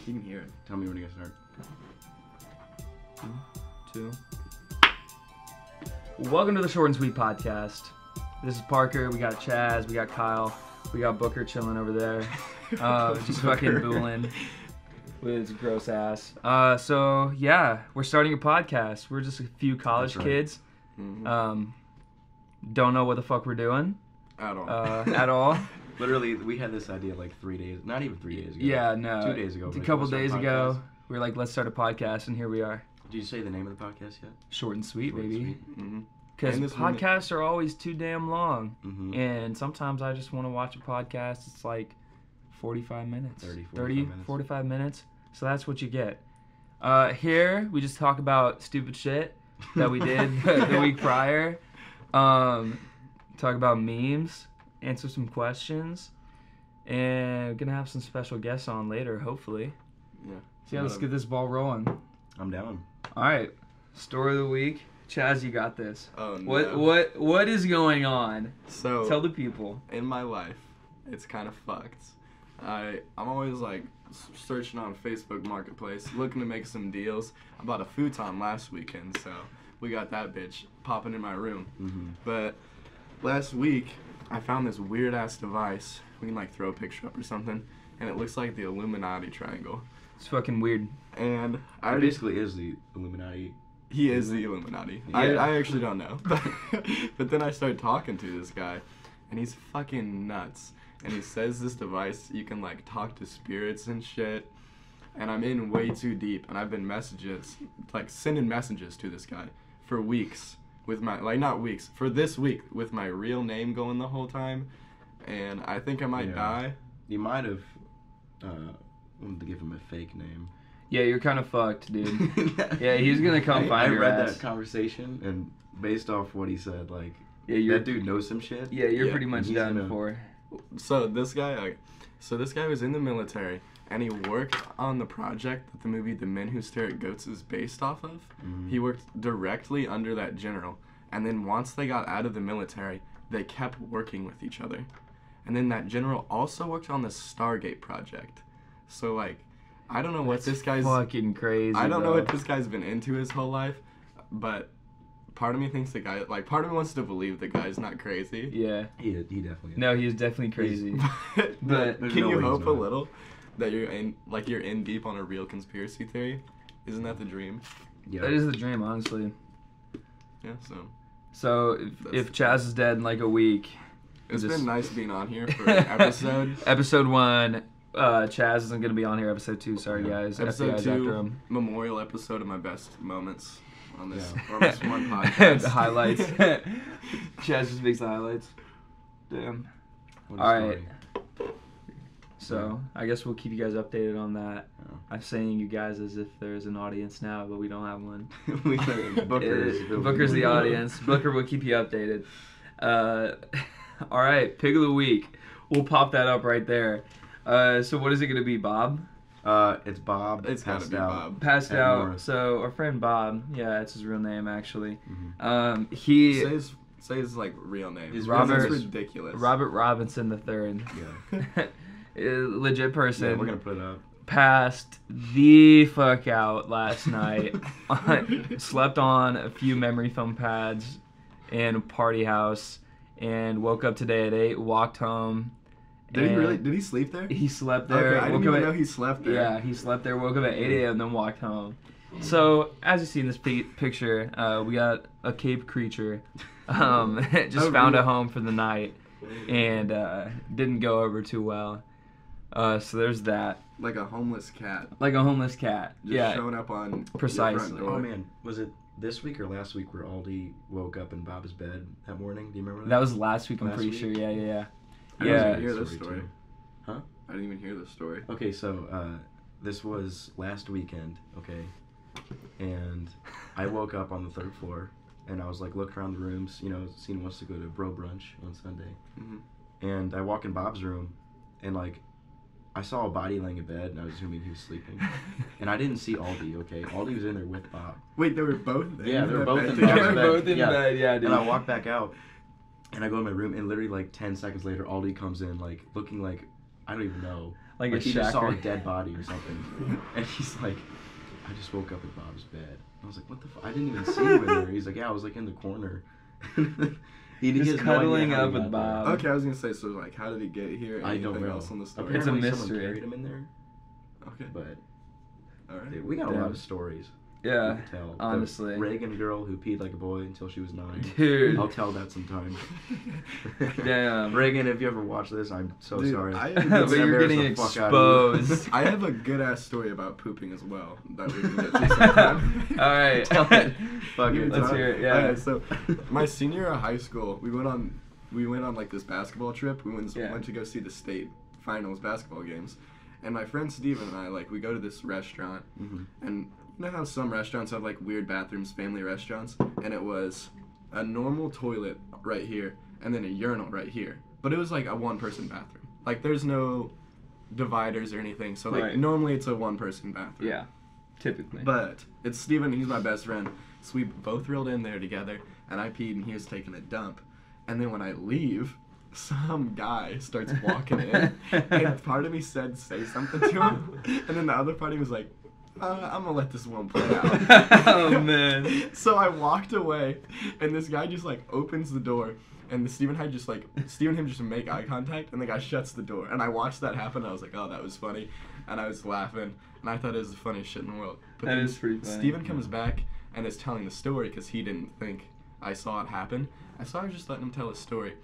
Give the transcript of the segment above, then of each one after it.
You can hear it. Tell me when you guys start. 2. Welcome to the Short and Sweet podcast. This is Parker. We got Chaz. We got Kyle. We got Booker chilling over there. Just fucking booling with his gross ass. So yeah, we're starting a podcast. We're just a few college kids. Mm-hmm. Don't know what the fuck we're doing. At all. At all. Literally, we had this idea like 3 days, not even 3 days ago. Yeah, no. 2 days ago. A couple days ago, we were like, let's start a podcast, and here we are. Did you say the name of the podcast yet? Short and sweet, Short and baby. sweet. Mm-hmm. Because podcasts are always too damn long. Mm-hmm. And sometimes I just want to watch a podcast. It's like 45 minutes. 45 minutes. So that's what you get. Here, we just talk about stupid shit that we did the week prior. Talk about memes. Answer some questions. And we're going to have some special guests on later, hopefully. Yeah. So yeah, let's get this ball rolling. I'm down. All right. Story of the week. Chaz, you got this. Oh, no. What is going on? So, Tell the people. in my life, it's kind of fucked. I'm always like searching on Facebook Marketplace, looking to make some deals. I bought a futon last weekend, so we got that bitch popping in my room. Mm-hmm. But last week, I found this weird ass device. We can like throw a picture up or something, and it looks like the Illuminati triangle. It's fucking weird. And It basically is the Illuminati. he is the Illuminati. Yeah. I actually don't know. But then I started talking to this guy, and he's fucking nuts. And he says this device, you can like talk to spirits and shit. And I'm in way too deep, and I've been sending messages to this guy for weeks with my, like not weeks, for this week with my real name going the whole time. And I think I might die. You might have wanted to give him a fake name. Yeah, you're kind of fucked, dude. Yeah, he's gonna come find your I read ass. that conversation, and based off what he said, like, Yeah, that dude knows some shit. Yeah, you're Yeah, pretty much he's done gonna- for. So this guy was in the military, and he worked on the project that the movie The Men Who Stare at Goats is based off of. Mhm. He worked directly under that general, and then once they got out of the military, they kept working with each other. And then that general also worked on the Stargate project. So like, I don't know what this guy's fucking crazy. I don't know bro. what this guy's been into his whole life, but part of me thinks part of me wants to believe the guy's not crazy. Yeah. He definitely is. No, he's definitely crazy. But There's can no you way he's hope a not. little that you're in deep on a real conspiracy theory? Isn't that the dream? Yeah. That is the dream, honestly. Yeah, so So if Chaz is dead in like a week, it's Just- been nice being on here for an episode. episode 1, Chaz isn't gonna be on here. Episode 2, sorry Yeah. guys. Episode FBI's 2, after him. memorial episode of my best moments on this, Yeah. on this one podcast. The highlights. Chaz just makes the highlights. Damn. What a All right. story. So I guess we'll keep you guys updated on that. Yeah. I'm saying you guys as if there's an audience now, but we don't have one. Booker's the audience. Booker will keep you updated. All right, pick of the week. We'll pop that up right there. So what is it gonna be, Bob? It's Bob. It's gotta passed be out. Bob. Passed At out. North. So our friend Bob, yeah, it's his real name actually. Mhm. He Say his like real name. His Because Robert- it's ridiculous. Robert Robinson III. Yeah. Legit person. Yeah, we're gonna put it up. Passed the fuck out last night. Slept on a few memory foam pads in a party house and woke up today at 8, walked home. Did he and really? Did he sleep there? He slept there. Okay, I didn't woke up even at- know he slept there. Yeah, he slept there, woke up at 8 a.m., then walked home. So, as you see in this picture, we got a cave creature. Just Oh, found a really? home for the night and didn't go over too well. So there's that. Like a homeless cat. Like a homeless cat. Just Yeah. showing up on your Precisely. front door. Oh man, was it this week or last week where Aldi woke up in Bob's bed that morning? Do you remember that? That was last week, I'm Last pretty week? sure. Yeah. I Yeah. didn't even hear this Story story. too. Huh? I didn't even hear this story. Okay, so this was last weekend, okay? And I woke up on the 3rd floor, and I was like looking around the rooms, you know, Cena wants to go to bro brunch on Sunday. Mhm. And I walk in Bob's room, and like, I saw a body laying in bed, and I was assuming he was sleeping. And I didn't see Aldi, okay? Aldi was in there with Bob. Wait, they were both there. Yeah, they were both in They Bob's were bed. both in Yeah. bed, yeah, dude. And I walk back out, and I go to my room, and literally like 10 seconds later, Aldi comes in, like looking like, I don't even know. Like he just saw a shacker. dead body or something, and he's like, I just woke up in Bob's bed. I was like, what the fuck? I didn't even see you in there. He's like, yeah, I was like in the corner. He Just has no idea cuddling how he up with got there. Bob. Okay, I was gonna say, so like, how did he get here? I don't Anything know. else on the story? It's a Apparently mystery. Someone carried him in there, Okay. but All right. dude, we got a lot Damn. of stories. Yeah, We could tell. honestly. The Reagan girl who peed like a boy until she was 9. Dude. I'll tell that sometime. Damn. Reagan, if you ever watch this, I'm so Dude, sorry. I- But Let's you're embarrass getting the fuck out of you. exposed. I have a good ass story about pooping as well that we can get to sometime. All right. Tell it. Fuck it. Let's hear it. Yeah. Okay, so my senior year of high school, we went on like this basketball trip. We went to go see the state finals basketball games, and my friend Steven and I, like, we go to this restaurant, Mhm. and you know how some restaurants have like weird bathrooms, family restaurants, and it was a normal toilet right here and then a urinal right here, but it was like a one-person bathroom. Like, there's no dividers or anything, so like Right. normally it's a one-person bathroom. Yeah, typically. But it's Steven, he's my best friend. So we both rolled in there together, and I peed, and he was taking a dump. And then when I leave, some guy starts walking in, and part of me said, say something to him, and then the other part of me was like, I'm gonna let this one play out. Oh, man. So I walked away, and this guy just like opens the door, and Steven and him just make eye contact, and the guy shuts the door. And I watched that happen, and I was like, oh, that was funny. And I was laughing, and I thought it was the funniest shit in the world. But That then is pretty funny. Steven comes back and is telling the story because he didn't think I saw it happen. I was just letting him tell his story.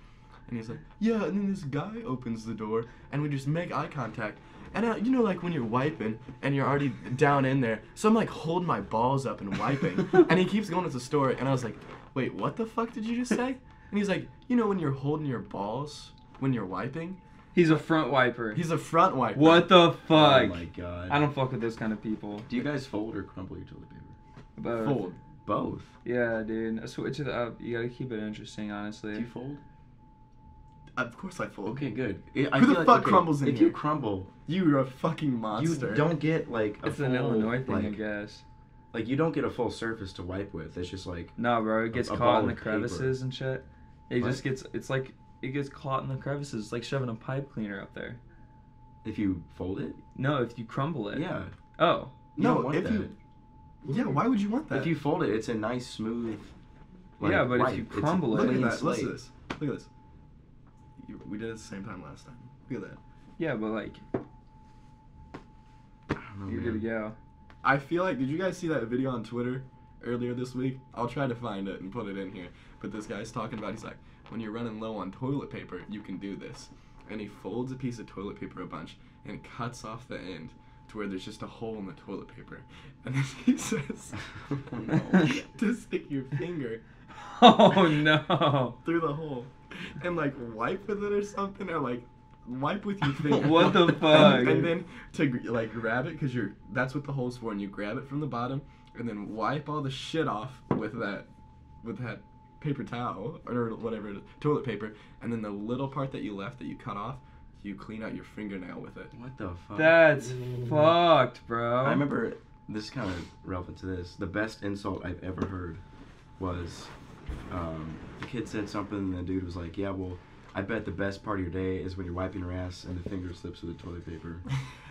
And he's like, yeah, and then this guy opens the door, and we just make eye contact. And you know, like when you're wiping and you're already down in there, so I'm like holding my balls up and wiping. And he keeps going with the story, and I was like, wait, what the fuck did you just say? And he's like, you know when you're holding your balls when you're wiping? He's a front wiper. He's a front wiper. What the fuck? Oh my god. I don't fuck with those kind of people. Do you guys fold or crumple your toilet paper? Both. Fold. Both. Yeah, dude. Switch it up. You gotta keep it interesting, honestly. Do you fold? Of course I fold. Okay, good. Who the fuck crumbles in If here? you crumble, You're a fucking you monster. don't get like a It's full, an Illinois thing, I like, guess. like you don't get a full surface to wipe with. It's just like No, bro. It gets a caught ball in the of paper. crevices and shit. It What? just gets. It's like it gets caught in the crevices. It's like shoving a pipe cleaner up there. if you fold it. No, if you crumble it. Yeah. Oh. You No, don't want if that. Yeah, why would you want that? If you fold it, it's a nice smooth. Yeah, but if wipe. you It's a crumble it- Look at clean that. Listen slate. to this. Look at this. We did it at the same time last time. Look at that. Yeah, but like I don't know, you're man. good to go. I feel like, did you guys see that video on Twitter earlier this week? I'll try to find it and put it in here. But this guy's talking about, he's like, when you're running low on toilet paper, you can do this. And he folds a piece of toilet paper a bunch and cuts off the end to where there's just a hole in the toilet paper. And then he says, Oh, no. to stick your finger Oh no. through the hole and like wipe with it or something, or like wipe with your finger. What the fuck? And then to like grab it, because that's what the hole's for, and you grab it from the bottom and then wipe all the shit off with that paper towel or whatever it is, toilet paper, and then the little part that you left that you cut off, you clean out your fingernail with it. What the fuck? That's fucked, bro. I remember, this is kind of relevant to this, the best insult I've ever heard was, the kid said something and the dude was like, yeah, well, I bet the best part of your day is when you're wiping your ass and the finger slips through the toilet paper.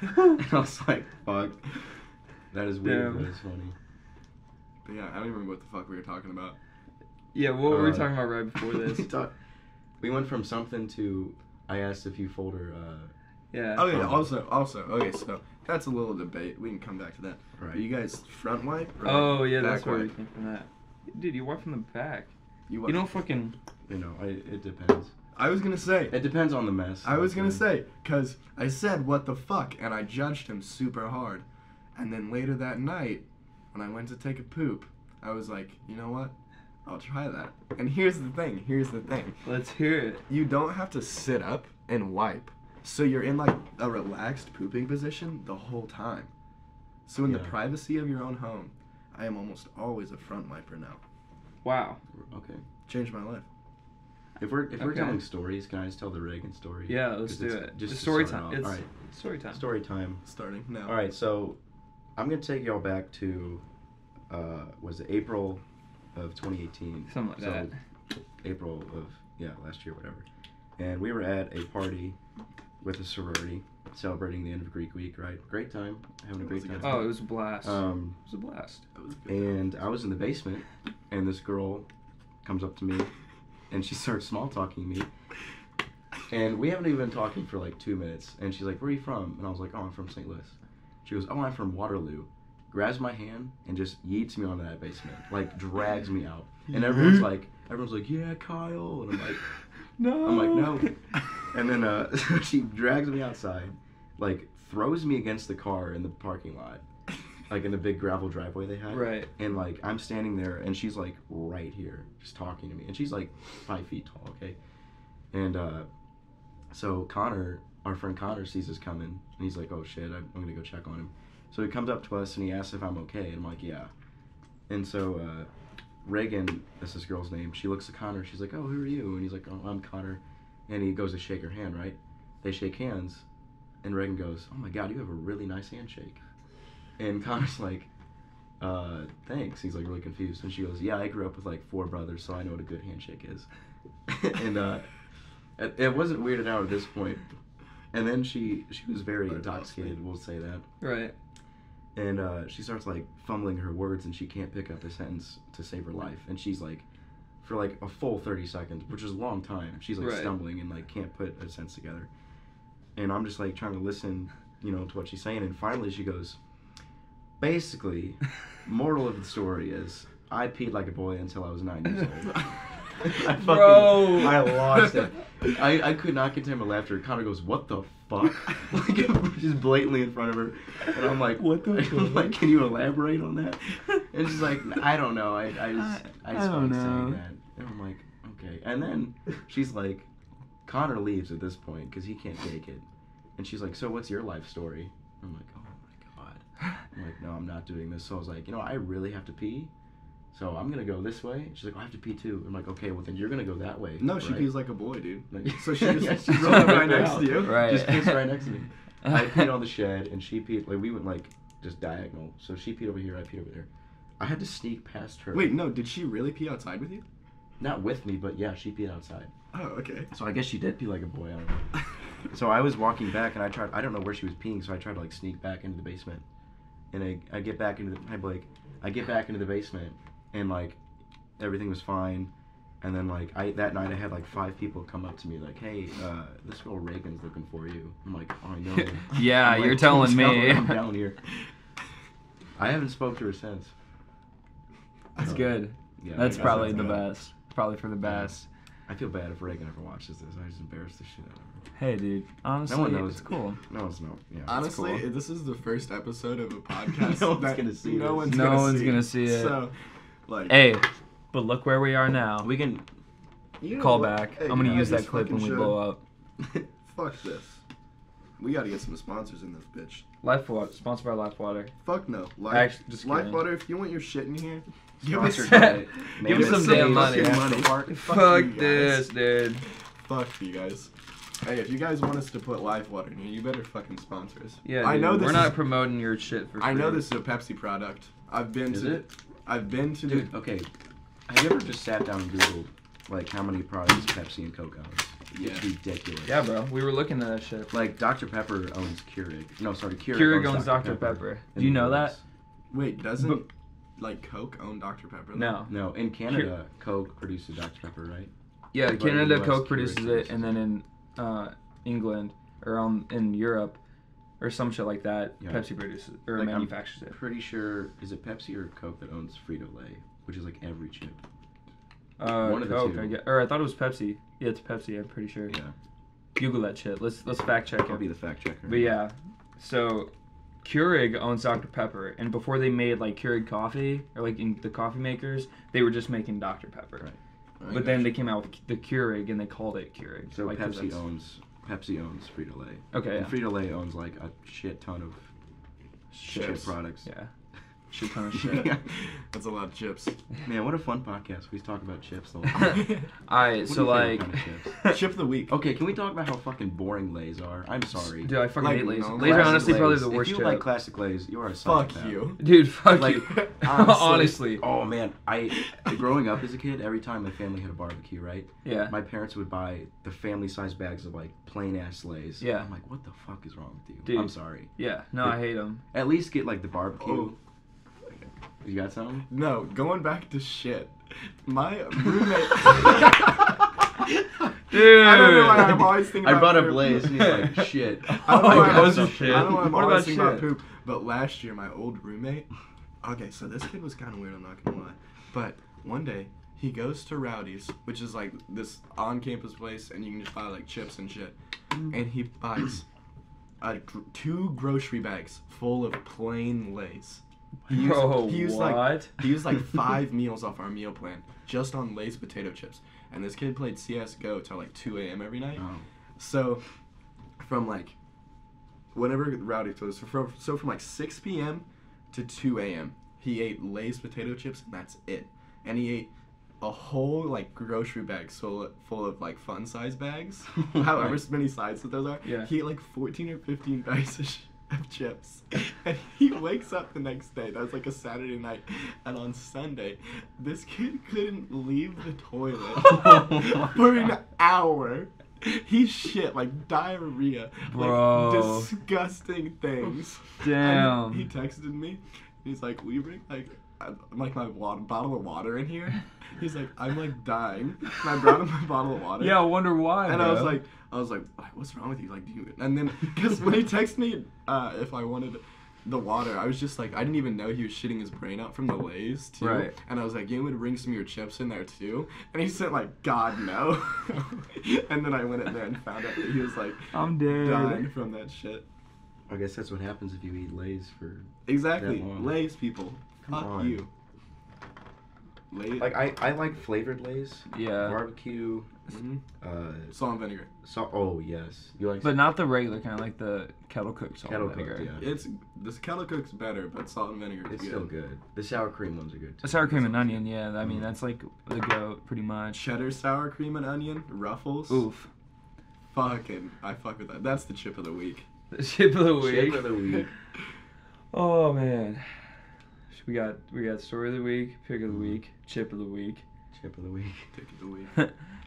And I was like, fuck. That is weird, Damn. but it's funny. But yeah, I don't even remember what the fuck we were talking about. Yeah, what were we talking about right before this? We went from something to, I asked if you fold or, Yeah. Oh yeah, also, okay, so that's a little debate. We can come back to that. right. Are you guys front wipe or Oh yeah, that's back where we wipe? came from that. Dude, you wipe from the back. You You don't fucking. You know, it depends. I was gonna say. It depends on the mess. I was gonna okay? say, cause I said what the fuck, and I judged him super hard, and then later that night, when I went to take a poop, I was like, you know what? I'll try that. And here's the thing. Let's hear it. You don't have to sit up and wipe, so you're in like a relaxed pooping position the whole time. So in the Yeah. privacy of your own home, I am almost always a front wiper now. Wow. Okay. Changed my life. If we're Okay. telling stories, can I just tell the Reagan story? Yeah, let's 'Cause do it's it. Just It's to story start time. off. It's All right. story time. Story time. Starting now. All right, so I'm gonna take y'all back to was it April of 2018? Something like that. April of last year, whatever. And we were at a party with a sorority, celebrating the end of Greek week, right? Great time, having a great time. Oh, it was a blast. It was a blast. And I was in the basement, and this girl comes up to me, and she starts small talking me. And we haven't even been talking for like 2 minutes. And she's like, "Where are you from?" And I was like, "Oh, I'm from St. Louis." She goes, "Oh, I'm from Waterloo." Grabs my hand and just yeets me onto that basement, like drags me out. And everyone's like, "Yeah, Kyle." And I'm like, No. I'm like, "No." And then she drags me outside, like throws me against the car in the parking lot, like in the big gravel driveway they had. Right. And like I'm standing there, and she's like right here, just talking to me, and she's like 5 feet tall, okay. And so Connor, our friend Connor, sees us coming, and he's like, "Oh shit, I'm gonna go check on him." So he comes up to us and he asks if I'm okay, and I'm like, "Yeah." And so Reagan, that's this girl's name, she looks at Connor, she's like, "Oh, who are you?" And he's like, "Oh, I'm Connor." And he goes to shake her hand, right? They shake hands, and Reagan goes, "Oh my God, you have a really nice handshake." And Connor's like, "Thanks." He's like really confused. And she goes, "Yeah, I grew up with like 4 brothers, so I know what a good handshake is." And it wasn't weirded out at this point. And then she was very intoxicated, we'll say that. Right. And she starts like fumbling her words, and she can't pick up a sentence to save her life. And she's like, for like a full 30 seconds, which is a long time, she's like stumbling and like can't put a sentence together. And I'm just like trying to listen, to what she's saying. And finally she goes, "Basically, moral of the story is I peed like a boy until I was 9 years old." I lost it. I could not contain my laughter. Connor goes, "What the fuck?" Like, just blatantly in front of her. And I'm like, "What the fuck?" I'm like, "Can you elaborate on that?" And she's like, "I don't know. I just don't know. saying that." And I'm like, "Okay." And then she's like, Connor leaves at this point because he can't take it. And she's like, "So what's your life story?" I'm like, "Oh my God." I'm like, "No, I'm not doing this." So I was like, I really have to pee. So I'm going to go this way. She's like, "I have to pee too." I'm like, "Okay, well then you're going to go that way." No, she right? pees like a boy, dude. Like, So she just rolled up right next to you. Right. Just pissed right next to me. I peed on the shed, and she peed, like we went like just diagonal. So she peed over here, I peed over there. I had to sneak past her. Wait, no, did she really pee outside with you? Not with me, but yeah, she peed outside. Oh, okay. So I guess she did pee like a boy, I don't know. So I was walking back, and I don't know where she was peeing, so I tried to like sneak back into the basement. And I get back into I get back into the basement, and like everything was fine. And then like that night I had like 5 people come up to me like, "Hey, this girl Reagan's looking for you." I'm like, "Oh, I know." Yeah, I'm like, you're telling "Tell me. her I'm down here." I haven't spoke to her since. That's good. Yeah, That's I guess probably that's the good. best. Probably for the best. I feel bad if Reagan ever watches this. I just embarrassed the shit out of her. Hey, dude. Honestly, No one knows. it's cool. No one's no. Yeah. Honestly, cool. this is the first episode of a podcast No one's that gonna see no this. one's No gonna one's see. gonna see it. So, like, Hey, but look where we are now. We can. you know Call what? back. Hey, I'm gonna guys, use that this clip when fucking we show- blow up. Fuck this. We gotta get some sponsors in this bitch. Life Water, sponsored by Life Water. Fuck no. Actually, just Life kidding. Water, if you want your shit in here, give us Sponsored Give by us some Mammoth damn money. National Park. Fuck you guys. this, dude. Fuck you guys. Hey, if you guys want us to put Life Water in here, you better fucking sponsor us. Yeah, I dude, know this we're is, not promoting your shit for free. I know this is a Pepsi product. I've been Is to. it? I've been to. Dude, okay. Have you ever just sat down and Googled like how many products Pepsi and Coke owns? It's Yeah. ridiculous. Yeah, bro. We were looking at that shit. Like Dr. Pepper owns Keurig. No, sorry, Keurig owns Dr. Pepper. Do you know that? Wait, doesn't like Coke own Dr Pepper? though? No. No, in Canada, Coke produces Dr. Pepper, right? Yeah, But in Canada, the US, Coke Keurig produces it, produces and then in England or in Europe or some shit like that, Yeah. Pepsi produces or Like, I'm manufactures it. Pretty sure, is it Pepsi or Coke that owns Frito-Lay, which is like every chip? one of the Coke, two. I guess. Or I thought it was Pepsi. Yeah, it's Pepsi. I'm pretty sure. Yeah. Google that shit. Let's fact check I'll it. be the fact checker. But yeah, so Keurig owns Dr Pepper, and before they made like Keurig coffee or like in the coffee makers, they were just making Dr Pepper. Right. Alright, But then gotcha. they came out with the Keurig and they called it Keurig. So like, 'cause Pepsi that's- owns Frito-Lay. Okay. And Yeah. Frito-Lay owns like a shit ton of shit Chips. products. Yeah. shit ton of shit. That's a lot of chips. Man, what a fun podcast. We talk about chips the whole time. Alright, so What are your like favorite kind of chips? Chip of the week. Okay, can we talk about how fucking boring Lay's are? I'm sorry. dude, I fucking Like, hate Lay's. no, Lays are classic honestly probably Lay's. the worst If you chip. like classic Lay's, you are a Fuck psychopath. you. Dude, fuck Like, you. honestly. Honestly. Oh man, growing up as a kid, every time my family had a barbecue, right? Yeah. My parents would buy the family-sized bags of like plain-ass Lay's. Yeah. I'm like, what the fuck is wrong with you? Dude. I'm sorry. Yeah, no, I hate them. At least get like the barbecue. Oh. You got something? No, going back to shit. My roommate. Dude. I don't know why I'm always thinking I about brought up poop. Lay's and he's like, shit. I don't know why those I'm- are shit. I don't know why I'm What always about thinking about shit? poop. But last year, my old roommate. Okay, so this kid was kind of weird. I'm not gonna lie. But one day he goes to Rowdy's, which is like this on-campus place, and you can just buy like chips and shit. And he buys 2 grocery bags full of plain Lay's. Bro, he used what? like he used like 5 meals off our meal plan just on Lay's potato chips. And this kid played CS:GO till like 2 a.m. every night. Oh. So from like whenever Rowdy closed, so from like 6 p.m. to 2 a.m. he ate Lay's potato chips and that's it. And he ate a whole like grocery bag full of like fun size bags, however many sizes those are. Yeah. He ate like 14 or 15 bags of chips, and he wakes up the next day. That was like a Saturday night, and on Sunday, this kid couldn't leave the toilet for an hour. He shit like diarrhea, Bro. like disgusting things. Damn. And he texted me. He's like, "Will you bring like my bottle of water in here?" He's like, "I'm like dying." And I brought him my bottle of water. Yeah, I wonder why. And bro. I was like, "What's wrong with you?" Like, do you? And then, because when he texted me, if I wanted the water, I was just like, I didn't even know he was shitting his brain out from the Lay's too. Right. And I was like, "You would bring some of your chips in there too?" And he said like, "God no." And then I went in there and found out that he was like I'm dead. dying from that shit. I guess that's what happens if you eat Lay's for. Exactly, That long. Lay's people. Come Fuck on. you. Lay's. Like I like flavored Lay's. Yeah. Barbecue. Mhm. Salt Salt and vinegar. Oh yes. You like But not the regular kind, like the kettle cooked salt kettle and vinegar. cooked? Yeah. It's this kettle cook's better, but salt and vinegar is It's good. still good. The sour cream ones are good. A Too. sour cream and onion, yeah. I mean, that's like the goat, pretty much. Cheddar sour cream and onion, Ruffles. Oof. Fucking, I fuck with that. That's the chip of the week. The chip of the week. Chip of the week. Oh man. We got story of the week, pick of the week, chip of the week. Chip of the week. Pick of the week.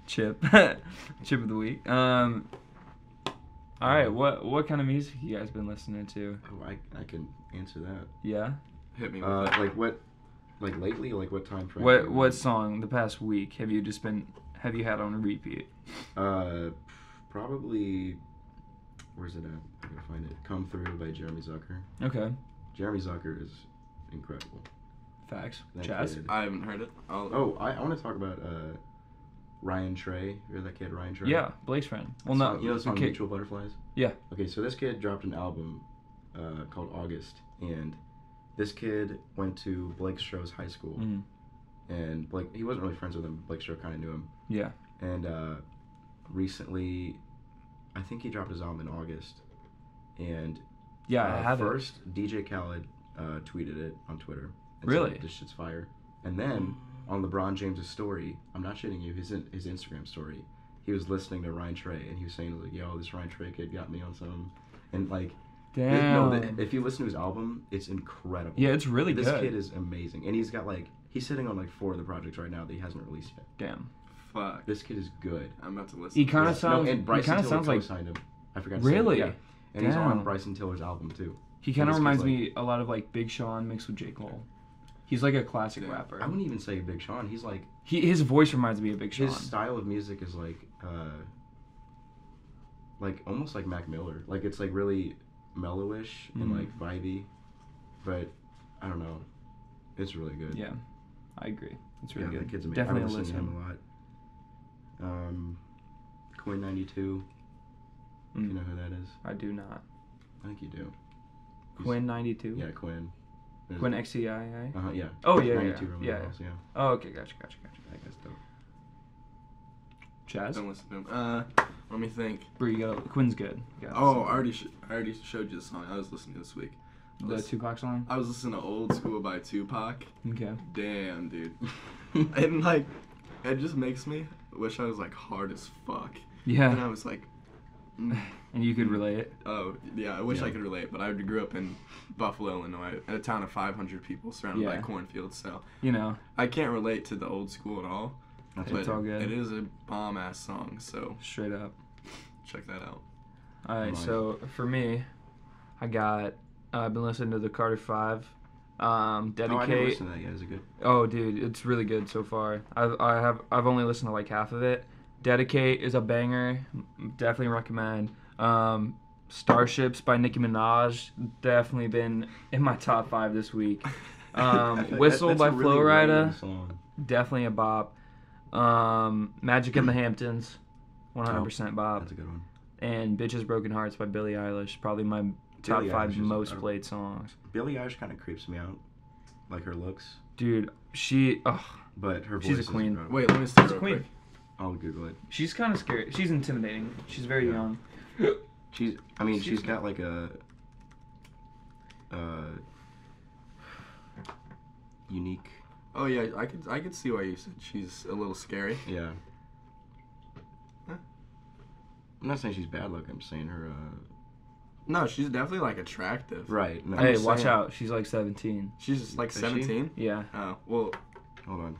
Chip. Chip of the week. All right, what kind of music you guys been listening to? Oh, I can answer that. Yeah. Hit me with it. Like what? Like lately? Like what time frame? What song the past week have you had on repeat? Probably. Where's it at? I gotta find it. "Come Through" by Jeremy Zucker. Okay. Jeremy Zucker is incredible. Facts. That Chaz. kid. I haven't heard it. Oh, I want to talk about Ryan Trey. You're that kid, Ryan Trey? Yeah, Blake's friend. Well, no, You know the song okay. "Mutual Butterflies"? Yeah. Okay, so this kid dropped an album called August, and this kid went to Blake Stroh's high school, Mhm. and Blake, he wasn't really friends with him. Blake Stroh kind of knew him, Yeah. and recently, I think he dropped his album in August, and Yeah, I have first DJ Khaled tweeted it on Twitter. And Really? said, "This shit's fire." And then on LeBron James's story, I'm not shitting you, his Instagram story, he was listening to Ryan Trey, and he was saying like, "Yo, this Ryan Trey kid got me on some," and like, Damn. if you listen to his album, it's incredible. Yeah, it's really this good. kid is amazing, and he's got like he's sitting on like 4 of the projects right now that he hasn't released yet. Damn. Fuck. This kid is good. I'm about to listen. He to kind of this. sounds. and he Bryson kind of Tiller sounds like. co-signed him. I forgot to say that, Really? yeah. And he's on Damn. Bryson Tiller's album too. He kind of this kid's reminds like- me a lot of like Big Sean mixed with J Cole. He's like a classic Yeah. rapper. I wouldn't even say Big Sean. He's like His voice reminds me of Big Sean. his style of music is like almost like Mac Miller. Like it's like really mellowish and Mhm. like vibey, but I don't know. It's really good. Yeah, I agree. It's really The good. kid's amazing. Definitely I've a been listening listen. to him a lot. Quinn 92. You know who that is? I do not. I think you do. Quinn 92. Yeah, Quinn. Quinn XCII. Yeah. Oh yeah, 92 yeah, Roman yeah. Balls, yeah. Oh okay, gotcha. That guy's dope. Chaz. Don't listen to him. Let me think. Quinn's good. You gotta Oh, listen. I already showed you the song I was listening to this week. The Tupac song? I was listening to Old School by Tupac. Okay. Damn, dude. And like, it just makes me wish I was like hard as fuck. Yeah. And I was like, and you could relate. Oh, yeah, I wish I could relate, but I grew up in Buffalo, Illinois, in a town of 500 people surrounded by cornfields, so you know, I can't relate to the Old School at all. It's all good. It is a bomb ass song, so straight up. Check that out. All right, so for me, I've been listening to the Carter 5. Dedicate. Oh, I didn't listen to that yet. Is it good? Oh, dude, it's really good so far. I've only listened to like half of it. Dedicate is a banger. Definitely recommend. Starships by Nicki Minaj. Definitely been in my top 5 this week. Whistle by Flo Rida. Definitely a bop. Magic in the Hamptons. 100% bop. That's a good one. And Bitches Broken Hearts by Billie Eilish. Probably my top 5 most played songs. Billie Eilish kind of creeps me out. Like her looks. Dude, but her voice she's a queen. Wait, let me see. She's a queen. I'll Google it. She's kind of scary. She's intimidating. She's very young. She's got like a unique. Oh yeah, I could see why you said she's a little scary. Yeah. I'm not saying she's bad looking. I'm saying her. No, she's definitely like attractive. Right. No, hey, watch out. She's like 17. She's like 17? Yeah. Oh, well. Hold on.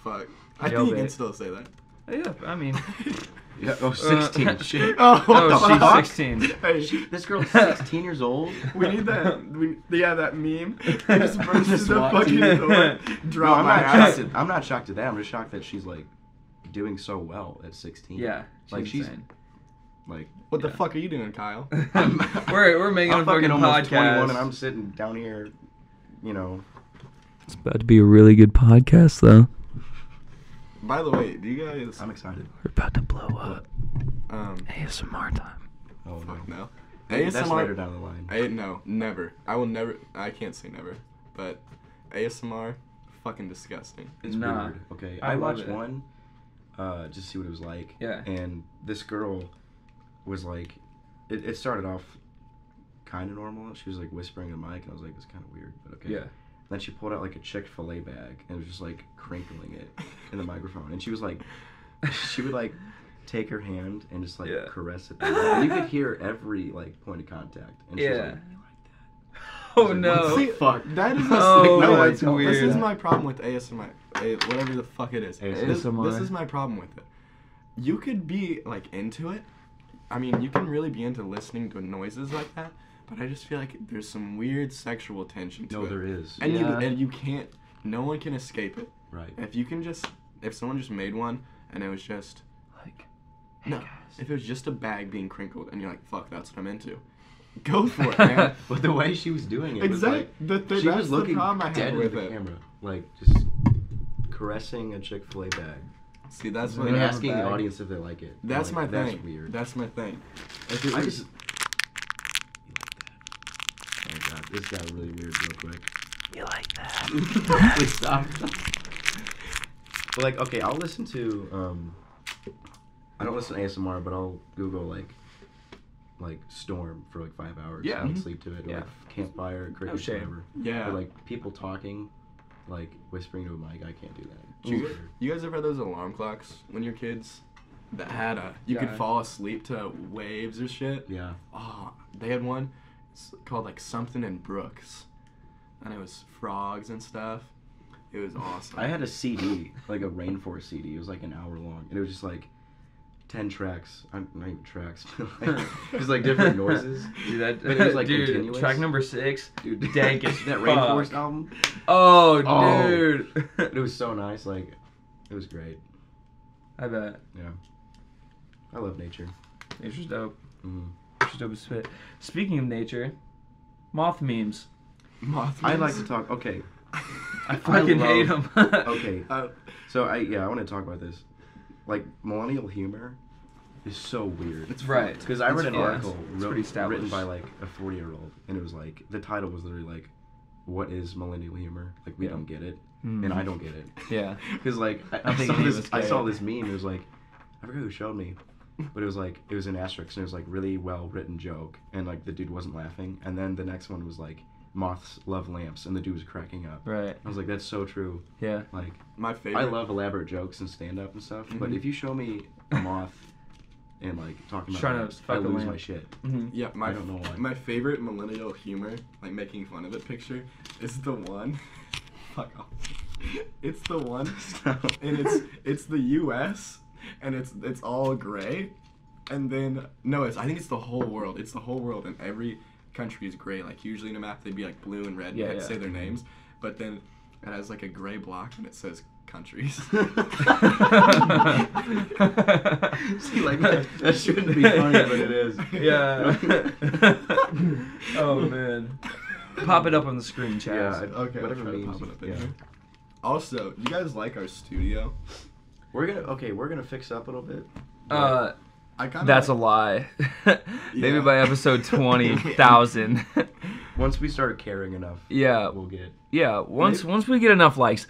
Fuck. I think you can still say that. Yeah, I mean. Yeah, 16. Shit. She's 16. Hey, this girl's 16 years old. We need that. That meme. They just burst through the fucking door. Drop my ass. I'm not shocked at that. I'm just shocked that she's like doing so well at 16. Yeah. She's like. What the fuck are you doing, Kyle? we're making a fucking almost podcast. 21 and I'm sitting down here, you know. It's about to be a really good podcast, though. By the way, do you guys? I'm excited. We're about to blow up. ASMR time. Oh fuck no. ASMR. That's later down the line. No, never. I will never. I can't say never, but ASMR, fucking disgusting. It's weird. Okay, I watched one, just to see what it was like. Yeah. And this girl was like, it started off kind of normal. She was like whispering in the mic, and I was like, it's kind of weird, but okay. Yeah. Then she pulled out like a Chick-fil-A bag and was just like crinkling it in the microphone. And she was like, she would like take her hand and just like caress it. And you could hear every like point of contact. And she was like, you like that? Oh no. See, fuck. That is that's weird. This is my problem with ASMR. Whatever the fuck it is. ASMR. This is my problem with it. You could be like into it. I mean, you can really be into listening to noises like that. But I just feel like there's some weird sexual tension to it. No, there is. And you can't, no one can escape it. Right. If someone just made one and it was just, like, hey guys. If it was just a bag being crinkled and you're like, fuck, that's what I'm into. Go for it, man. But the way she was doing it was like, she was looking dead with the camera. Like, just caressing a Chick-fil-A bag. See, that's and asking the audience if they like it. That's my thing. That's weird. That's my thing. Oh god, this got really weird real quick. You like that? Please stop. But like, okay, I'll listen to I don't listen to ASMR, but I'll Google like Storm for like 5 hours. Yeah. And sleep to it. Or, like Campfire, crickets, whatever. Yeah. But like people talking, like whispering to a mic, I can't do that. You guys ever had those alarm clocks when you're kids? That had you could fall asleep to waves or shit? Yeah. Oh, they had one. It's called like something in Brooks, and it was frogs and stuff. It was awesome. I had a CD, like a Rainforest CD. It was like an hour long, and it was just like 10 tracks. Not even tracks, but like, it was like different noises. Dude, but it was like continuous. Track number 6, dude, dank as that fuck. Rainforest album. Oh, dude, it was so nice. Like, it was great. I bet. Yeah, I love nature. Nature's dope. Mm-hmm. Dope as spit. Speaking of nature, moth memes. I like to talk. Okay. I fucking hate them. Okay. So I want to talk about this. Like, millennial humor is so weird. It's right. Because I read an article written by like a 40-year-old, and it was like, the title was literally like, what is millennial humor? Like, we don't get it, and I don't get it. Yeah. Because like I saw this meme. It was like, I forget who showed me. But it was like, it was an asterisk, and it was like really well written joke, and like the dude wasn't laughing. And then the next one was like, moths love lamps, and the dude was cracking up. Right. I was like, that's so true. Yeah. Like, My favorite. I love elaborate jokes and stand up and stuff, but if you show me a moth and like talking about Trying to lamps, I fuck a lose lamp. my shit. Mm-hmm. Yeah, I don't know why. my favorite millennial humor, like making fun of it picture, is the one. Fuck off. It's the one, and it's the U.S. and it's all gray, and then no, I think it's the whole world. It's the whole world, and every country is gray. Like usually in a map they'd be like blue and red. Yeah, and yeah. say their names, but then it has like a gray block and it says countries. See, like that shouldn't be funny, but it is. Yeah. Oh man. Pop it up on the screen, Chaz. Yeah. Okay, Whatever I'll try to memes. pop it up in Yeah. here. Also, you guys like our studio? We're gonna fix up a little bit. Uh, I kind of. that's a lie. Maybe Yeah. by episode 20,000. Once we start caring enough, Yeah. we'll get. Yeah, once we get enough likes.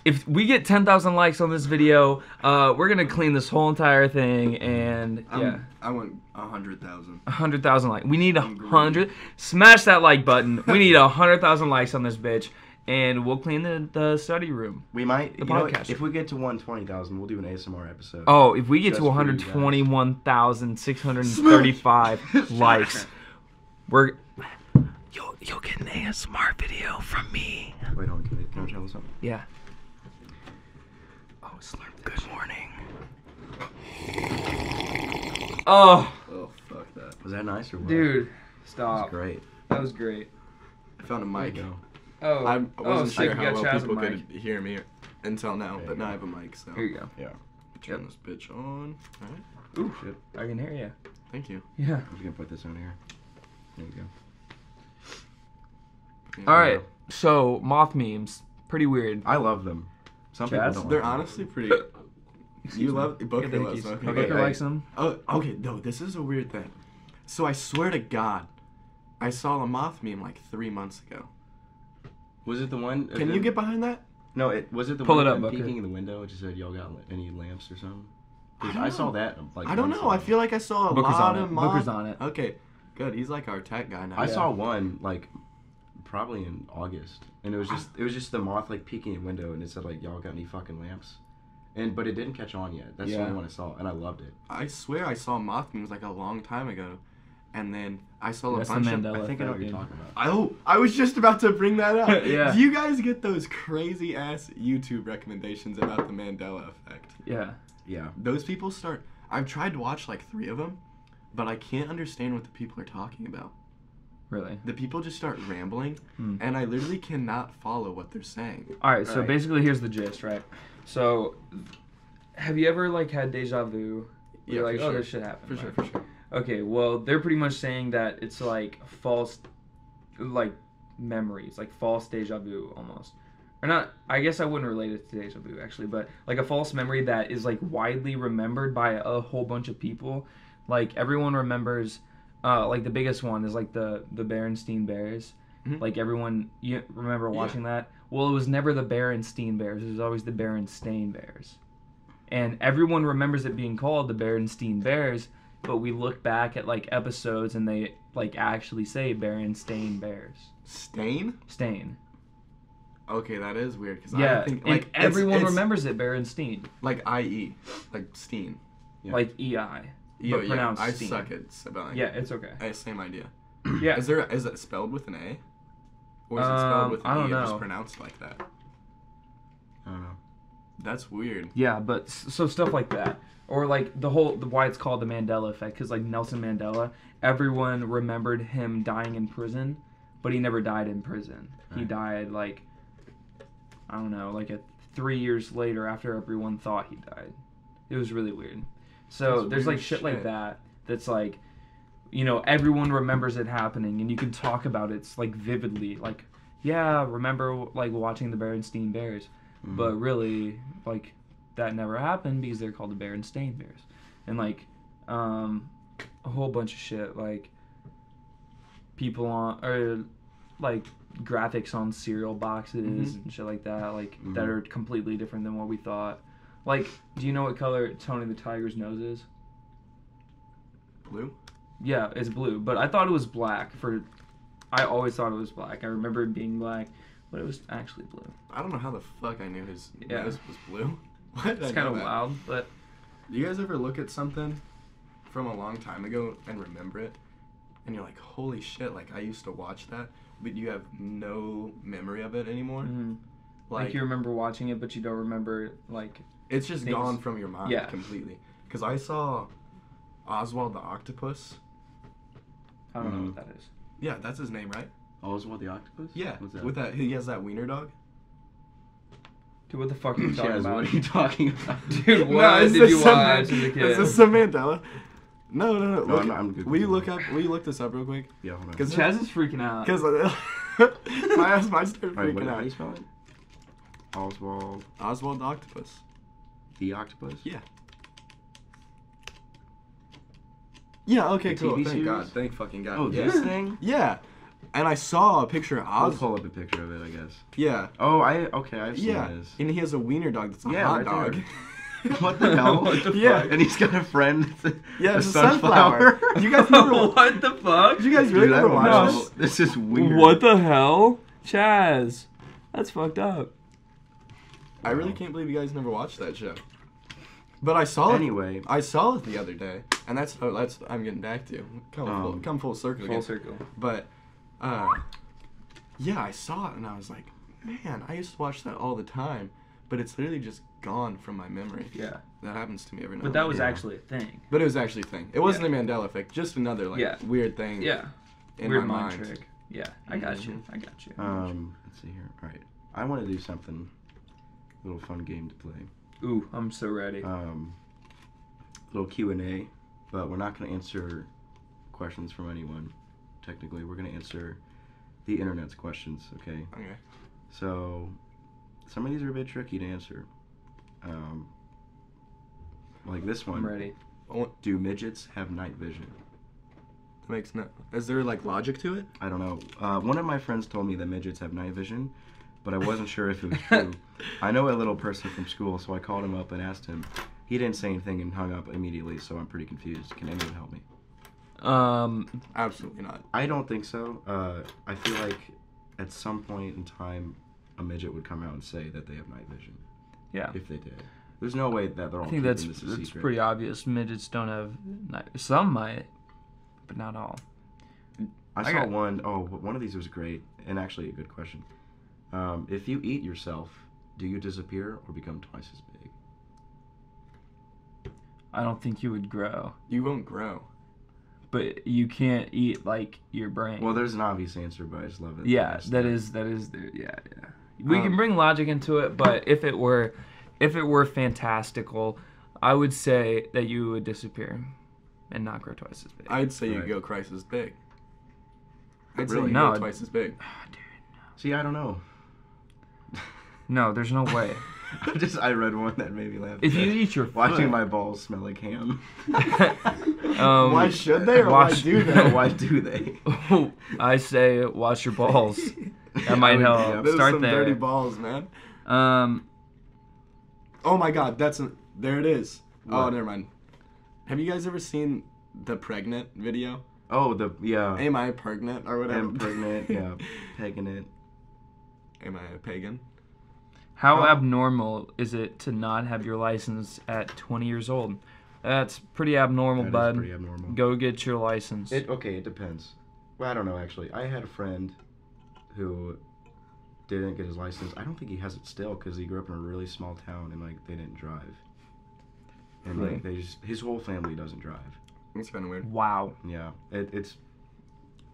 If we get 10,000 likes on this video, we're gonna clean this whole entire thing, and yeah, I want 100,000. 100,000 likes. We need I'm 100. Smash that like button. We need 100,000 likes on this bitch, and we'll clean the study room. We might. The You know, podcast. if we get to 120,000, we'll do an ASMR episode. Oh, if we get Just to for you guys. 121,635 likes, you'll get an ASMR video from me. Wait, hold on. Can I tell you something? Yeah. Oh, slurp. Good morning. Oh, Oh, fuck that. Was that nice or what? dude, That's stop. great. That was great. I found a There you mic. go. Oh, I wasn't sick, sure you how got well Chaz a people mic. could hear me until now, There but you now I go. have a mic, so Here you go. Yeah. turn Yep. this bitch on. Alright, Ooh, shit. I can hear you. thank you. Yeah. I'm just gonna put this on here. There you go. Yeah. All right. So moth memes, pretty weird. I love them. Some people Chaz? don't. They're like them. honestly pretty. You love Booker Thank loves you. them. Okay, Booker I- likes them. Oh, okay. No, this is a weird thing. So I swear to God, I saw a moth meme like 3 months ago. Was it the one? Can you get behind that? No, was it the Pull one it up, of them Booker. peeking in the window? It just said, "Y'all got any lamps or something?" 'Cause I don't I saw know. that. Like, I don't once know. I in a feel like I saw a Booker's lot on of it. moth. Booker's on it. Okay, good. He's like our tech guy now. I Yeah. saw one like probably in August, and it was just the moth like peeking in the window, and it said like, "Y'all got any fucking lamps?" But it didn't catch on yet. That's the Yeah. only one I saw, and I loved it. I swear I saw moth memes like a long time ago, and then I saw That's a the bunch of. Mandela I think I know what effect, you're dude. talking about. I was just about to bring that up. Yeah. Do you guys get those crazy ass YouTube recommendations about the Mandela effect? Yeah. Yeah. Those people start. I've tried to watch like 3 of them, but I can't understand what the people are talking about. Really. The people just start rambling, Hmm. and I literally cannot follow what they're saying. All right. So Right. basically, here's the gist, right? So, have you ever like had deja vu? Where you're like, for oh, sure. this shit happened. For sure, right? for sure. Okay, well, they're pretty much saying that it's like false, like memories, like false deja vu almost. Or not, I guess I wouldn't relate it to deja vu actually, but like a false memory that is like widely remembered by a whole bunch of people. Like everyone remembers, like the biggest one is like the Berenstain Bears. Mhm. Like everyone, you remember watching that? Well, it was never the Berenstain Bears, it was always the Berenstain Bears. And everyone remembers it being called the Berenstain Bears, but we look back at like episodes and they like actually say Berenstain Bears. Stain? Stain. Okay, that is weird because Yeah, I think and like everyone it's remembers it Berenstain, like IE, like Steen. Yeah. like EI, Yo, but pronounced I Steen. suck at spelling. Yeah, it's okay. Same idea. Yeah, Is it spelled with an A? Or is it spelled with an I don't E and know. just pronounced like that? I don't know. That's weird. yeah, but so stuff like that, or like the why it's called the Mandela effect, because like Nelson Mandela, everyone remembered him dying in prison, but he never died in prison. He Right. died like, I don't know, like 3 years later after everyone thought he died. It was really weird. So That's there's weird like shit like shit. that. That's like, you know, everyone remembers it happening, and you can talk about it like vividly. Like, yeah, remember like watching the Berenstain Bears. Mhm. But really, like, that never happened because they're called the Berenstain Bears. And, like, a whole bunch of shit, like, people on, or, like, graphics on cereal boxes and shit like that, like, that are completely different than what we thought. Like, do you know what color Tony the Tiger's nose is? Blue? Yeah, it's blue, but I thought it was black for I always thought it was black. I remember it being black, but it was actually blue. I don't know how the fuck I knew his Yeah. nose was blue. Why did I It's know kind of that? wild, but Do you guys ever look at something from a long time ago and remember it? And you're like, holy shit, like I used to watch that, but you have no memory of it anymore? like you remember watching it, but you don't remember like. It's just things. gone from your mind Yeah. completely. Because I saw Oswald the Octopus. I don't know what that is. Yeah, that's his name, right? Oswald the Octopus? Yeah, What's that? with that, he has that wiener dog. Dude, what the fuck are you talking Chaz, about? what are you talking about? Dude, No, what it's did the you Sam- watch as a kid? It's the Sam Mandela. No. No, Look, I'm good. will you look this up real quick? Yeah, hold on. 'Cause Chaz is freaking out. Because my ass might start Alright, freaking how do out. you spell it? Oswald Oswald the Octopus. the Octopus? Yeah. Yeah, okay, The cool. TV Thank series? God. Thank fucking God. Oh, yeah. this thing? Yeah. And I saw a picture of I'll Oz. pull up a picture of it, I guess. Yeah. Oh, I've seen Yeah. this. And he has a wiener dog that's a Yeah, hot right dog. there. What the hell? What the Yeah. fuck? And he's got a friend. Yeah, a it's a sunflower. You guys never What the fuck? Did you guys really Dude, I never don't watch know. this? This is weird. What the hell? Chaz. That's fucked up. I really can't believe you guys never watched that show. But I saw it. Anyway. I saw it the other day, and that's I'm getting back to. Come full circle again. Full circle. But, yeah, I saw it and I was like, man, I used to watch that all the time, but it's literally just gone from my memory. Yeah. That happens to me every now But and that then. was Yeah. actually a thing. But it was actually a thing. It wasn't a Mandela effect, just another weird thing. Yeah. In Weird my mind mind. trick. Yeah, I got you. Mhm. I got you. Let's see here. All right. I want to do something, a little fun game to play. Ooh, I'm so ready. Little Q&A, but we're not going to answer questions from anyone. Technically, we're going to answer the internet's questions, okay? Okay. So, some of these are a bit tricky to answer. Like this one. I'm ready. Do midgets have night vision? That makes no. Is there like logic to it? I don't know. One of my friends told me that midgets have night vision, but I wasn't sure if it was true. I know a little person from school, so I called him up and asked him. He didn't say anything and hung up immediately, so I'm pretty confused. Can anyone help me? Absolutely not. I don't think so. I feel like at some point in time, a midget would come out and say that they have night vision. Yeah. If they did. There's no way that they're all I think keeping this a that's secret. pretty obvious. Midgets don't have night. Some might, but not all. I saw one of these was great, and actually a good question. If you eat yourself, do you disappear or become twice as big? I don't think you would grow, You won't grow. but you can't eat like your brain. Well, there's an obvious answer, but I just love it. yeah, Yes, that yeah. is yeah. We can bring logic into it, but if it were fantastical, I would say that you would disappear and not grow twice as big. I'd say you Right. go twice as big. I'd say Really? you No, go twice as big. See, I don't know. No, there's no way. I read one that made me laugh. If you eat your Watching foot- my balls smell like ham. Why should they or why wash- do they? No, why do they? I say wash your balls. That might Yeah, help. Those are Start some there. dirty balls, man. Oh my God, there it is. Oh, What? never mind. Have you guys ever seen the pregnant video? Oh, yeah. Am I pregnant or whatever? I'm pregnant, yeah. Pegging it. Am I a pagan? How abnormal is it to not have your license at 20 years old? That's pretty abnormal, That is bud. pretty abnormal. Go get your license. It depends. Well, I don't know, actually. I had a friend who didn't get his license. I don't think he has it still because he grew up in a really small town and, like, they didn't drive. And, Really? like, his whole family doesn't drive. It's kind of weird. Wow. Yeah.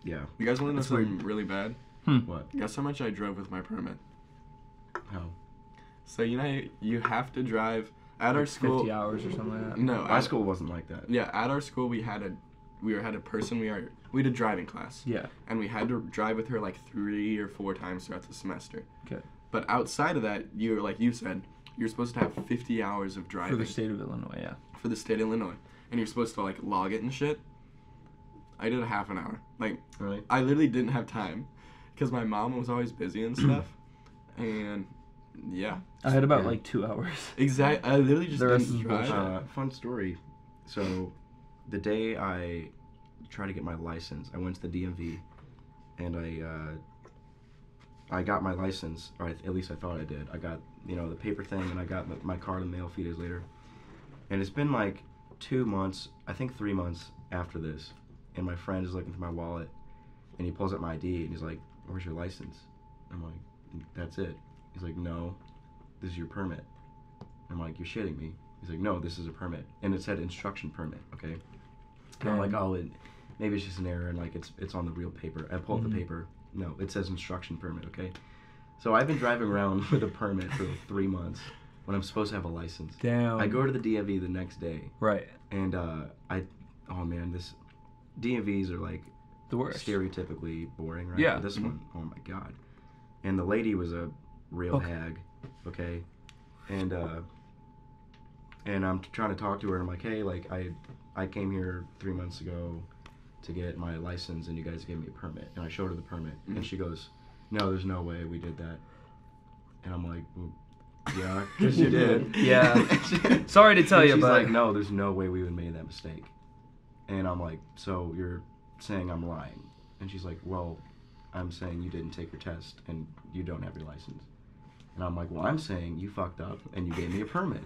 Yeah. You guys want to know That's something really bad? What? Guess how much I drove with my permit? How? So, you have to drive at our school. 50 hours or something like that. No, My school wasn't like that. Yeah, at our school we had a person we had a driving class. Yeah. And we had to drive with her like 3 or 4 times throughout the semester. Okay. But outside of that, you're like you said, you're supposed to have 50 hours of driving For the state of Illinois, yeah. for the state of Illinois, and you're supposed to like log it and shit. I did a half an hour. Like Really? I literally didn't have time because my mom was always busy and stuff. And yeah, I had about Yeah. like 2 hours. exactly. I literally just The rest didn't is drive. bullshit. Fun story. So, the day I tried to get my license, I went to the DMV, and I got my license, or at least I thought I did. I got, the paper thing, and I got my card in the mail a few days later. And it's been like 2 months, I think 3 months after this, and my friend is looking for my wallet, and he pulls up my ID, and he's like, "Where's your license?" I'm like, "That's it." He's like, "No, this is your permit." I'm like, "You're shitting me." He's like, "No, this is a permit," and it said instruction permit. Okay. And I'm like, "Oh, maybe it's just an error, and like it's on the real paper." I pull up the paper. No, it says instruction permit. Okay. So I've been driving around with a permit for 3 months when I'm supposed to have a license. Damn. I go to the DMV the next day. Right. And oh man, this DMVs are like the worst. Stereotypically boring, right? Yeah. But this one, oh my god. And the lady was a real hag. Okay. And I'm trying to talk to her, and I'm like, "Hey, like I came here 3 months ago to get my license, and you guys gave me a permit." And I showed her the permit, and she goes, "No, there's no way we did that." And I'm like, "Well, yeah, because you did." Yeah. Sorry to tell you, she's but like, "No, there's no way we would have made that mistake." And I'm like, "So you're saying I'm lying?" And she's like, "Well, I'm saying you didn't take your test, and you don't have your license." And I'm like, "Well, I'm saying you fucked up, and you gave me a permit."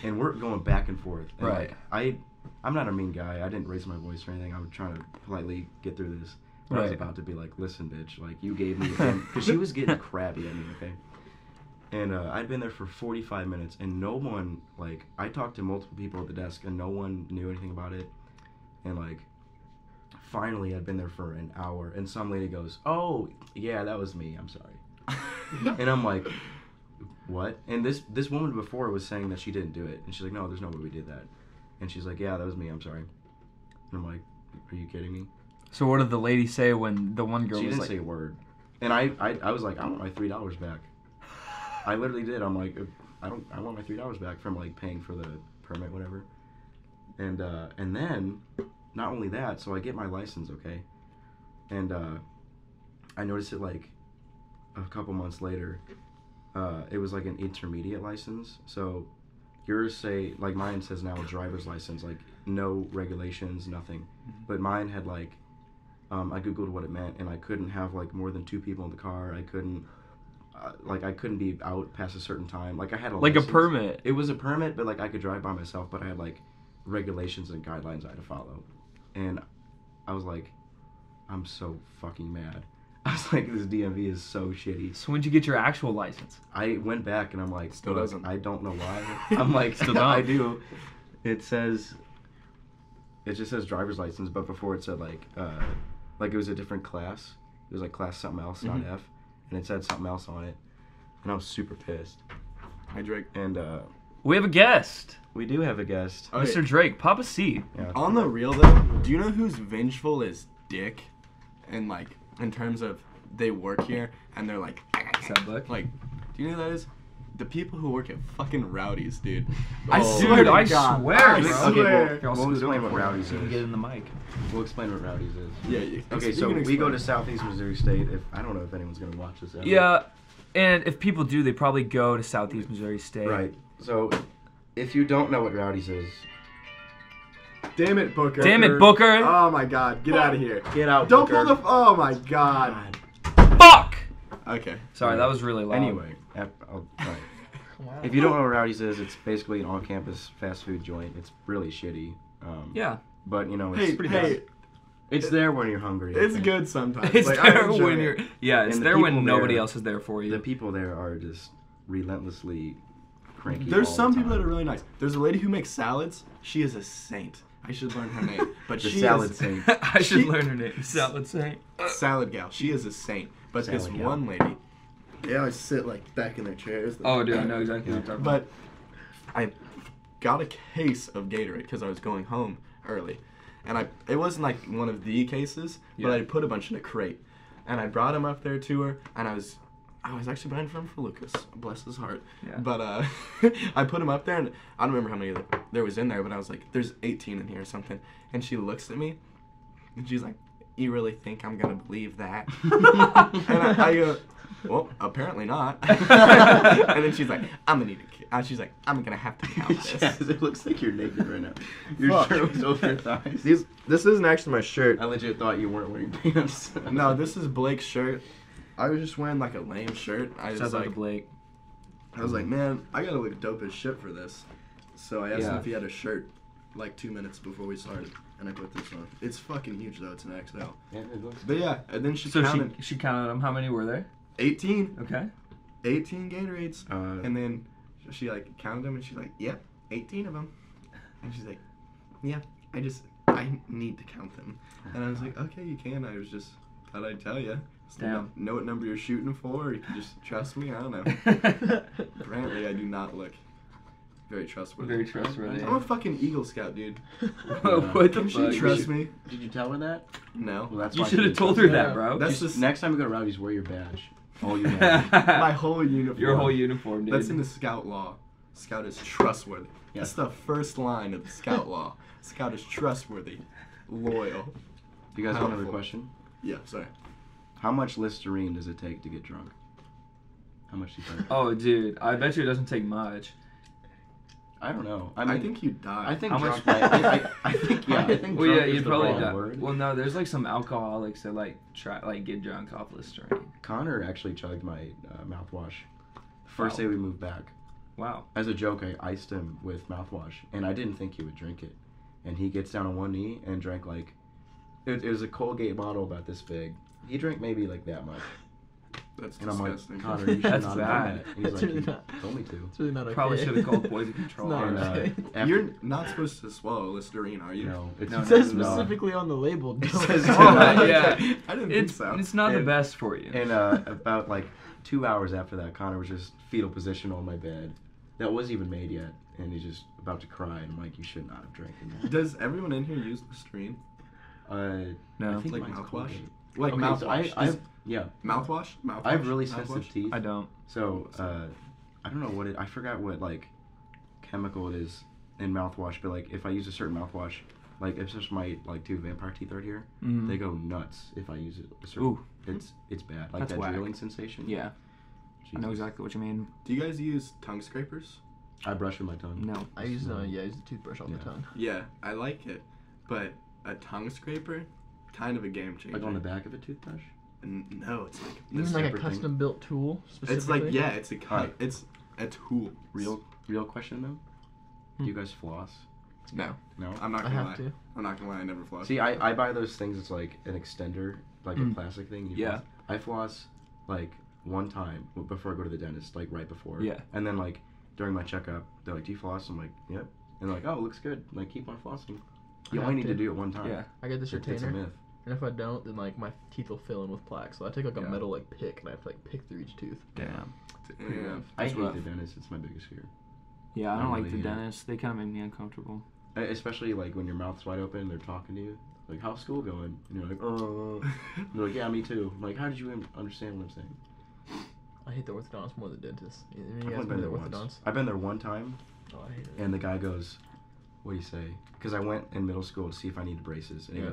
And we're going back and forth. And right. Like, I'm not a mean guy. I didn't raise my voice or anything. I was trying to politely get through this. But I was about to be like, "Listen, bitch, like, you gave me..." Because she was getting crabby at me, okay? And I'd been there for 45 minutes, and no one, like, I talked to multiple people at the desk, and no one knew anything about it. And, like, finally, I'd been there for an hour, and some lady goes, "Oh, yeah, that was me. I'm sorry." And I'm like, "What?" And this woman before was saying that she didn't do it. And she's like, "No, there's no way we did that." And she's like, "Yeah, that was me. I'm sorry." And I'm like, "Are you kidding me?" So what did the lady say when the one girl she was didn't like... say a word. And I was like, "I want my $3 back." I literally did. I'm like, I want my $3 back from like paying for the permit, whatever. And then, not only that, so I get my license, okay? And I noticed it like a couple months later. It was like an intermediate license. So yours say, like mine says now a driver's license, like no regulations, nothing. But mine had like, I googled what it meant, and I couldn't have like more than 2 people in the car. I couldn't, I couldn't be out past a certain time. Like I had a like license. A permit. It was a permit, but like I could drive by myself, but I had like regulations and guidelines I had to follow. And I was like, I'm so fucking mad. I was like, this DMV is so shitty. So when'd you get your actual license? I went back and I'm like, still doesn't. I don't know why. I'm like, still don't. I do. It just says driver's license, but before it said like it was a different class. It was like class something else, not F, and it said something else on it, and I was super pissed. Hi, Drake. And We have a guest. we do have a guest. Okay. Mr. Drake, pop a seat. Yeah. On the real though, do you know who's vengeful as dick? And like, in terms of they work here and they're like, like, do you know who that is? The people who work at fucking Rowdy's, dude. I Oh, swear, my I God. swear, I bro. swear. Okay, Here, I'll we'll scoot explain over what for you Rowdy's so you can is. get in the mic. We'll explain what Rowdy's is. Yeah. Okay, you so can we go explain. to Southeast Missouri State. I don't know if anyone's gonna watch this ever. Yeah, and if people do, they probably go to Southeast Missouri State. Right. So, if you don't know what Rowdy's is, Damn it, Booker. Damn it, Booker. Oh my God, get out of here. get out. Don't Booker. pull the. Oh my God. Fuck! Okay. Sorry, that was really loud. Anyway, right. If you don't know what Rowdy's is, it's basically an on-campus fast food joint. It's really shitty. Yeah. But you know, Hey, it's hey, it's there when you're hungry. I it's think. good sometimes. It's Like, I there enjoy when it. you're... Yeah, it's And the there when people nobody there- else is there for you. The people there are just relentlessly cranky. There's all some the people that time. are really nice. There's a lady who makes salads. She is a saint. I should learn her name. But The she salad is saint. I should She- learn her name. Salad Saint. salad gal. She is a saint. But this Salad gal. one lady, they always sit like back in their chairs. Oh, dude, I know exactly what you're talking about. But I got a case of Gatorade because I was going home early, and it wasn't like one of the cases, but Yeah. I put a bunch in a crate, and I brought them up there to her, and I was actually buying them for Lucas, bless his heart. Yeah. But I put them up there, and I don't remember how many there was in there, but I was like, there's 18 in here or something, and she looks at me, and she's like, you really think I'm gonna believe that? And I go, well, apparently not. And then she's like, I'm gonna need to. She's like, I'm gonna have to count this. Yes, it looks like you're naked right now. Your shirt was over your thighs. This isn't actually my shirt. I legit thought you weren't wearing pants. No, this is Blake's shirt. I was just wearing like a lame shirt. Sounds like Blake. I was like, man, I gotta look dope as shit for this. So I asked him Yeah. if he had a shirt like 2 minutes before we started, and I put this on. It's fucking huge though. It's an XL. Yeah, it looks. But yeah, and then she So counted she counted them. How many were there? 18. Okay. 18 Gatorades. And And then she like counted them and she's like, yep, 18 of them. And she's like, yeah, I need to count them. And I was like, okay, you can. I was just thought I'd tell you. Damn. Know what number you're shooting for, or you can just trust me. I don't know. Apparently, I do not look very trustworthy. Very trustworthy. I'm a fucking Eagle Scout, dude. What the Can she fuck? trust me? Did you tell her that? No. Well, that's You why should she have didn't told trust her you. that, bro. That's Just just next time we go to Rowdy's, wear your badge. All your badge. my whole uniform. Your whole uniform, dude. That's in the Scout law. Scout is trustworthy. Yeah. That's the first line of the Scout law. Scout is trustworthy, loyal. You guys want another Powerful. question? Yeah, sorry. How much Listerine does it take to get drunk? How much do you think? Oh, dude, I bet you it doesn't take much. I don't know. I I mean, think you die. I think How drunk. much- I think yeah. I think Well, drunk yeah, is you'd the probably wrong die. word. Well, no, there's like some alcoholics that like try get drunk off Listerine. Connor actually chugged my mouthwash. First Wow. day we moved back. Wow. As a joke, I iced him with mouthwash, and I didn't think he would drink it. And he gets down on one knee and drank like, it was a Colgate bottle about this big. He drank maybe like that much. That's And I'm like, disgusting. Connor, you should That's not have bad. done that. And he's That's like, really "You not- told me to. It's really not okay. Probably should have called poison control. It's not And, okay. after- You're not supposed to swallow Listerine, are you? No, it's, No, It says no. specifically on the label. It don't- says- Oh, yeah. I didn't It's think so. it's not the And- best for you. And about like 2 hours after that, Connor was just fetal position on my bed. That wasn't even made yet, and he's just about to cry. And I'm like, you should not have drank that. Does everyone in here use Listerine? No. I think Like mine's mouthwash? Colgate. Like Okay, mouthwash? so I yeah, Mouthwash? Mouthwash? I have really Mouthwash? sensitive teeth. I don't. So, I don't know what I forgot what, like, chemical it is in mouthwash, but, like, if I use a certain mouthwash, like, if just my, like, 2 vampire teeth right here, Mhm. they go nuts if I use it. A certain, Ooh. It's bad. Like, That's that whack. drilling sensation. Yeah. I know Jesus. exactly what you mean. Do you guys use tongue scrapers? I brush with my tongue. No. I use I use the toothbrush on Yeah. the tongue. Yeah, I like it. But a tongue scraper? Kind of a game changer. Like on the back of a toothbrush? No, it's like... Even like a separate thing. custom built tool. Specifically. It's like, yeah, it's a Alright. it's a tool. Real question, though? Do you guys floss? No. No? I'm not I gonna have lie. to. I'm not gonna lie, I never floss. See, I buy those things, it's like an extender, like a plastic thing. You Yeah. floss. I floss, like, one time before I go to the dentist, like, right before. Yeah. And then, like, during my checkup, they're like, do you floss? I'm like, yep. And they're like, oh, it looks good. Like, keep on flossing. You I only have need to to. do it one time. Yeah. I get this It's a retainer, myth. and if I don't, then like my teeth will fill in with plaque. So I take like a Yeah. metal like pick, and I have to like pick through each tooth. Damn. Yeah. I That's hate rough. the dentist. It's my biggest fear. Yeah, I don't like the really, yeah. dentist. They kind of make me uncomfortable. Especially, like, when your mouth's wide open and they're talking to you. Like, how's school going? And you're like, And they're like, yeah, me too. I'm like, how did you understand what I'm saying? I hate the orthodontist more than the dentist. You I've guys only been been to there the once. orthodontist? I've been there one time, Oh, I hate it. and the guy goes, what do you say? Because I went in middle school to see if I needed braces, and Yeah. he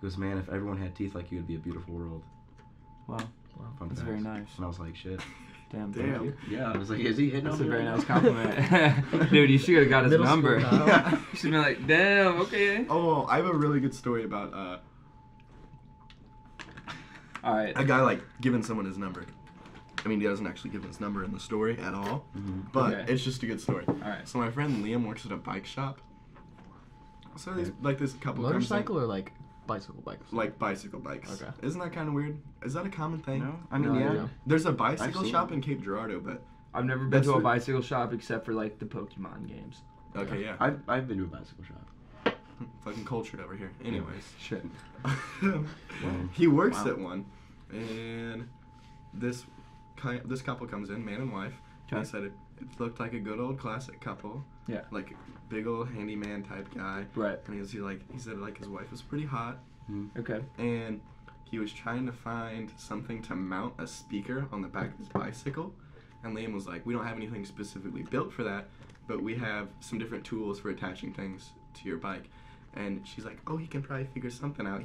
goes, man, if everyone had teeth like you, it'd be a beautiful world. Wow. Fun That's fact. very nice. And I was like, shit. Damn. Damn. Thank you. Yeah, I was like, is he hitting That's on a me very right nice now? compliment. Dude, you should have got his Middle school, number. Kyle. You should be like, damn, okay. Oh, I have a really good story about All right. a guy like giving someone his number. I mean, he doesn't actually give his number in the story at all, Mhm. but Okay. it's just a good story. All right. So my friend Liam works at a bike shop. So there's like this couple comes in- Motorcycle or like bicycle bikes? like bicycle bikes. Okay. Isn't that kind of weird? Is that a common thing? No? I mean, No, yeah. yeah. There's a bicycle seen shop it. in Cape Girardeau, but I've never been That's to a the- bicycle shop except for like the Pokemon games. okay, yeah. I've been to a bicycle shop. Fucking cultured over here. Anyways. Shit. He works Wow. at one, and this couple comes in, man and wife. And Okay. he said it looked like a good old classic couple. Yeah. Like big old handyman type guy. Right. And he said like his wife was pretty hot, Okay. and he was trying to find something to mount a speaker on the back of his bicycle. And Liam was like, we don't have anything specifically built for that, but we have some different tools for attaching things to your bike. And she's like, oh, he can probably figure something out.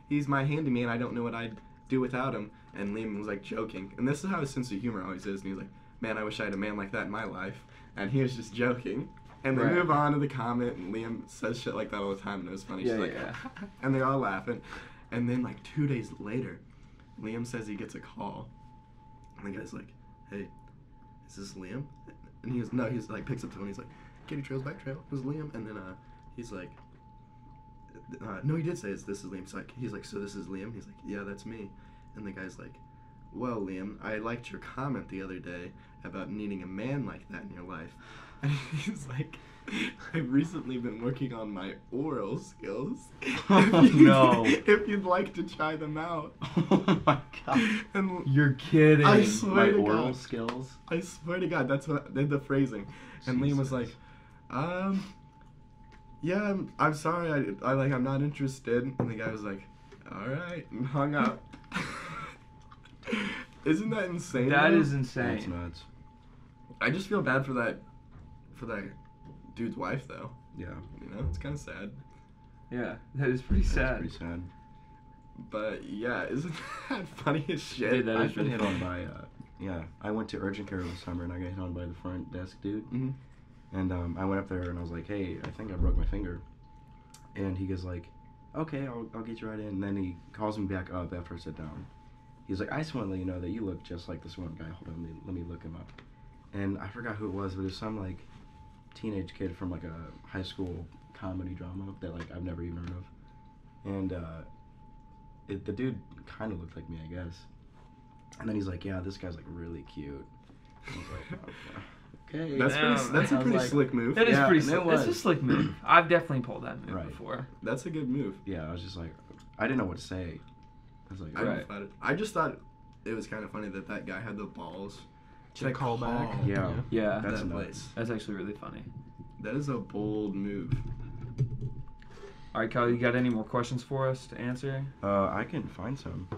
he's my handyman. I don't know what I'd do without him. And Liam was like joking. And this is how his sense of humor always is. And he's like, man, I wish I had a man like that in my life. And he was just joking. And they Right. move on to the comment, and Liam says shit like that all the time, and it was funny. Yeah, She's like, yeah. and they're all laughing. And then, like, 2 days later, Liam says he gets a call. And the guy's like, hey, is this Liam? And he's like, picks up the phone, he's like, Kitty Trails Bike Trail, it was Liam. And then he's like, no, he did say this is Liam. So he's like, so this is Liam? He's like, yeah, that's me. And the guy's like, well, Liam, I liked your comment the other day about needing a man like that in your life. And he's like, I've recently been working on my oral skills. No. If you'd like to try them out. Oh my god. And You're kidding. I My swear to oral God. skills. I swear to God, that's what the phrasing. And Liam was like, yeah, I'm sorry, I'm not interested. And the guy was like, all right, and hung up. Isn't that insane? That though? is insane. That's nuts. I just feel bad for that dude's wife though. Yeah. You know, it's kind of sad. Yeah, that is pretty sad. That's pretty sad. But yeah, isn't that funny as shit? Dude, that is I've been really hit funny. on by, yeah, I went to urgent care this summer and I got hit on by the front desk dude. Mhm. And I went up there and I was like, hey, I think I broke my finger. And he goes like, okay, I'll get you right in. And then he calls me back up after I sit down. He's like, I just want to let you know that you look just like this one guy. Hold on, let me look him up. And I forgot who it was, but it was some like teenage kid from like a high school comedy drama that like I've never even heard of. And the dude kind of looked like me, I guess. And then he's like, yeah, this guy's like really cute. I was like, okay. That's Damn. that's a I was pretty like, slick move. That is Yeah, pretty and it slick. That's a was. slick move. I've definitely pulled that move Right. before. That's a good move. Yeah, I was just like, I didn't know what to say. I was like, I'm Right. flattered. I just thought it was kind of funny that guy had the balls To call back. Yeah. Yeah, That's that nuts. place. that's actually really funny. That is a bold move. All right, Kyle, you got any more questions for us to answer? I can find some.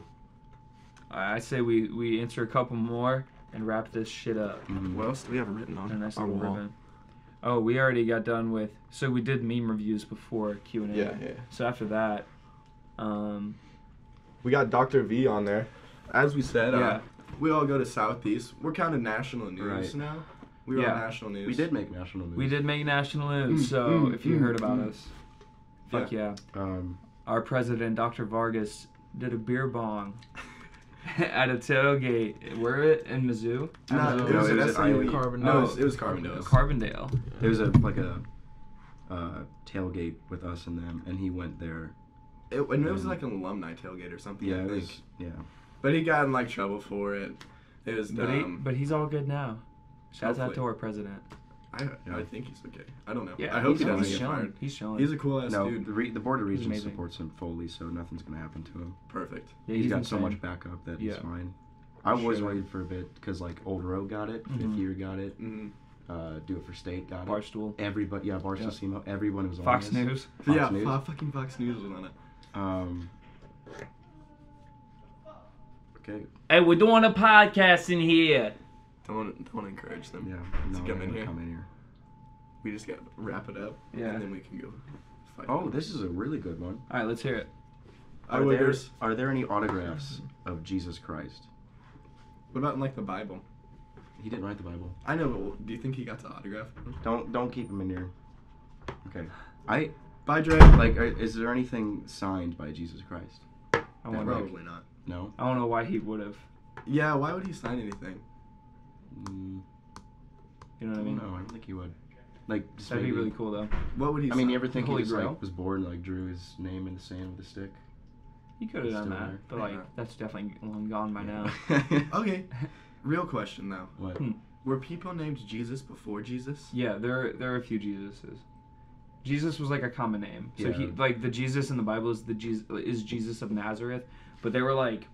I say we answer a couple more and wrap this shit up. Mhm. What else do we have written on A nice our little wall? ribbon. Oh, we already got done with. So we did meme reviews before Q&A. Yeah. So after that, We got Dr. V on there. As we said, Yeah. we all go to Southeast. We're kind of national news Right. now. We were Yeah. on national news. We did make national news. we did make national news. So if you heard about us, fuck yeah. Our president, Dr. Vargas, did a beer bong at a tailgate. Where in Mizzou? No, Mizzou? it was it at was at SIU. IU. Carbondale. No, it was Carbondale. Carbondale. There was like a tailgate with us and them, and he went there. It was like an alumni tailgate or something. Yeah, I it think. was. Yeah. But he got in like trouble for it. It was dumb. But he's all good now. Shouts out Hopefully. to our president. I think he's okay. I don't know. Yeah, I hope he he's doesn't get chilling. fired. He's chilling. He's a cool ass No, dude. the Board of He's Regents amazing. supports him fully, so nothing's gonna happen to him. Perfect. Yeah, he's got so insane. much backup that he's Yeah. fine. I was Sure. worried for a bit because like Old Row got it, Mhm. Fifth Year got it, Mm-hmm. Do It for State got it. Barstool. Everybody, yeah, Barstool Yep. SEMO, everyone was on Fox this. News. Fox Yeah, News. fucking Fox News was on it. Okay. Hey, we're doing a podcast in here. Don't encourage them. Yeah. To No, come they're in gonna here. come in here. We just gotta wrap it up. Yeah. And then we can go fight. Oh, them. this is a really good one. All right, let's hear it. Are there any autographs of Jesus Christ? What about in like the Bible? He didn't write the Bible. I know, but do you think he got to autograph? Don't keep him in here. Okay. Bye, Dre. Like, is there anything signed by Jesus Christ? I want to. Probably not. No. I don't know why he would have. Yeah, why would he sign anything? You know what I mean? No, I don't think he would. Like, just That'd be maybe- really cool though. What would he I mean, sign? you ever think he Holy just Grail? like was bored and like drew his name in the sand with a stick? He could have He's done still that, there. but like Yeah. that's definitely long gone by now. Okay, real question though. What? Hmm. Were people named Jesus before Jesus? Yeah, there are a few Jesuses. Jesus was like a common name. So he Yeah. like the Jesus in the Bible is Jesus of Nazareth, but there were like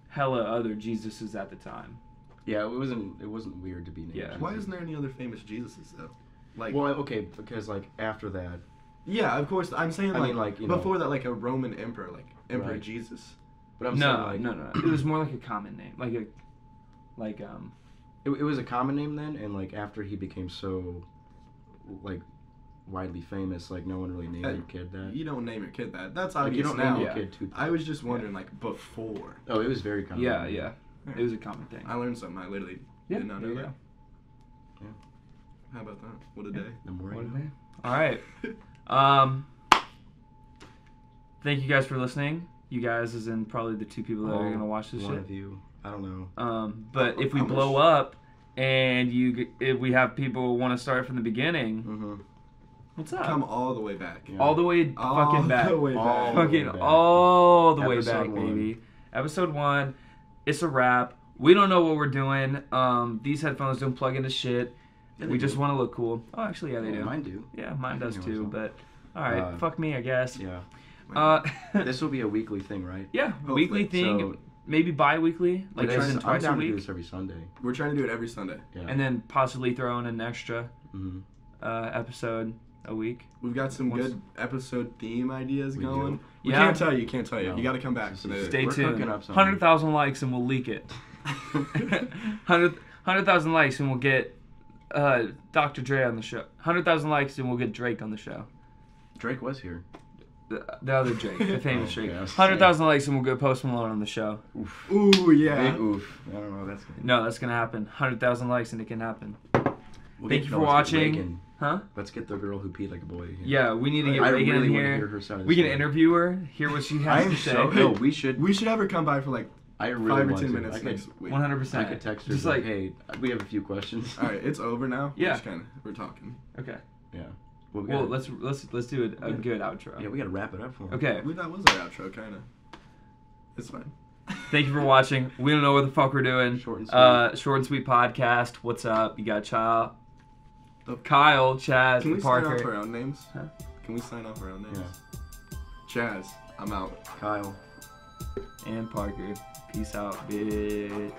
hella other Jesuses at the time. Yeah, it wasn't weird to be named. Yeah. Jesus. Why isn't there any other famous Jesuses though? Like, Well, okay, because like after that, yeah, of course. I'm saying I like, mean, like, you know- before that, like a Roman emperor, like Emperor Right. Jesus. but I'm saying No, like no. It was more like a common name, like it was a common name then, and like after he became so like widely famous. Like, no one really named their kid that. You don't name your kid that. That's Like, obvious you don't now. name your kid too. I was just wondering, like, before. Oh, it was very common. Yeah. It was a common thing. I learned something. I literally did not know that. Yeah. How about that? What a day. The more What you a know. day. All right. Thank you guys for listening. You guys, as in probably the 2 people that are gonna watch this one shit. of you. I don't know. But if we blow up and if we have people want to start from the beginning, Mm-hmm. what's up? Come all the way back. Yeah. All the way fucking back. The way back. All the Fucking way back. all the way Episode back, 1. baby. Episode 1. It's a wrap. We don't know what we're doing. These headphones don't plug into shit. Yeah, We they just do. want to look cool. Oh, actually, yeah, they do. Mine do. Yeah, mine I does can too. hear myself. But all right, fuck me, I guess. Yeah. This This will be a weekly thing, right? yeah, Hopefully. weekly thing, So, maybe bi-weekly, like I'm as in twice a down to do week, this every Sunday. We're trying to do it every Sunday. Yeah. and then possibly throw in an extra Mm-hmm. episode a week. We've got some Once- good episode theme ideas We going. do. We Yeah. can't tell you. Can't tell you. No. You got to come back. This to is- the- Stay We're tuned. cooking up something. 100,000 likes and we'll leak it. 100,000 likes and we'll get Dr. Dre on the show. 100,000 likes and we'll get Drake on the show. Drake was here. The other Drake, the famous Oh, Drake. yeah, I was 100,000 likes and we'll get Post Malone on the show. Oof. Ooh, yeah. Big oof. I don't know. That's good. No, that's gonna happen. 100,000 likes and it can happen. We'll Thank get- you no, for let's get watching. Reagan. Huh? Let's get the girl who peed like a boy. Here. Yeah, we need to get I Reagan really in want to hear here. her side of the We can story. interview her, hear what she I has am to say. so. No, we should. We should have her come by for like I really 5 or want 10 to. minutes I could, next week. 100%. I could text her Just like, like, hey, we have a few questions. All right, it's over now. Yeah. We're talking. okay. Yeah. Well, Well, let's do a good outro. Yeah, we gotta wrap it up for him. Okay. That was our outro, kind of. It's fine. Thank you for watching. We don't know what the fuck we're doing. Short and sweet. Short and sweet podcast. What's up? You got Kyle, Chaz, Can we Parker. sign off our own names? Huh? Can we sign off our own names? Yeah. Chaz, I'm out. Kyle. And Parker. Peace out, bitch.